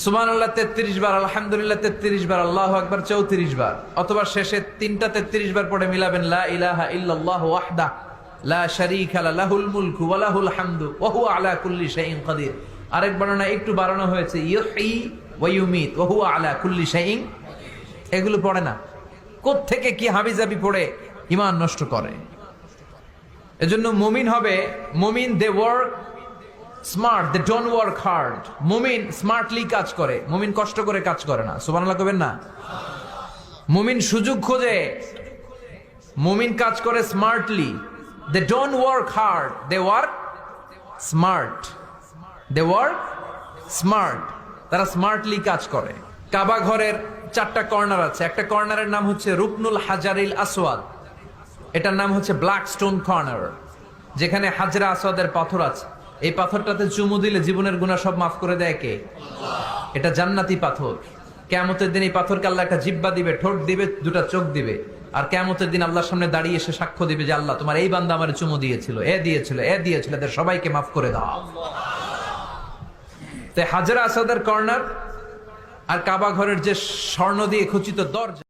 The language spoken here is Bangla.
সুবহানাল্লাহ 33 বার, আলহামদুলিল্লাহ 33 বার, আল্লাহু আকবার 34 বার, অথবা শেষে তিনটা 33 বার পড়ে মিলাবেন লা ইলাহা ইল্লাল্লাহ ওয়াহদা লা শারীকা লা লাহুল মুলকু ওয়া লাহুল হামদু ওয়া হুয়া আলা কুল্লি শাইইন কাদির। আরেক বর্ণনা একটু বাড়ানো হয়েছে ইউহয়ী ওয়া ইউমীত ওয়া হুয়া আলা কুল্লি শাইইন। এগুলো পড়ে না, কোত্থেকে কি হাবিজাবি পড়ে ঈমান নষ্ট করে। এজন্য মুমিন হবে, মুমিন they work smart, they don't work hard. মুমিন স্মার্টলি কাজ করে, মুমিন কষ্ট করে কাজ করে না। সুবহানাল্লাহ কইবেন না? মুমিন সুযোগ খোঁজে, মুমিন কাজ করে smartly. They don't work hard, they work smart. They work smart, তারা স্মার্টলি কাজ করে। কাবা ঘরের 4টা কর্নার আছে। একটা কর্নারের নাম হচ্ছে রুকনুল হাজারিল আসওয়াদ, এটার নাম হচ্ছে ব্ল্যাক স্টোন কর্নার, যেখানে হাজরা আসওয়াদের পাথর আছে। এই পাথরটাতে চুমু দিলে জীবনের গুনাহ সব মাফ করে দেয় কে? এটা জান্নাতি পাথর। কিয়ামতের দিন এই পাথরকে আল্লাহ একটা জিহ্বা দিবে, ঠোঁট দিবে, দুটা চোখ দিবে, আর কিয়ামতের দিন আল্লাহর সামনে দাঁড়িয়ে এসে সাক্ষ্য দিবে যে আল্লাহ তোমার এই বান্দা আমার চুমু দিয়েছিল, এ দিয়েছিল, এ দিয়েছিল, এদের সবাইকে মাফ করে দাও। তো হাজরা আসওয়াদের কর্নার আর কাবা ঘরের যে স্বর্ণ দিয়ে খচিত দরজা,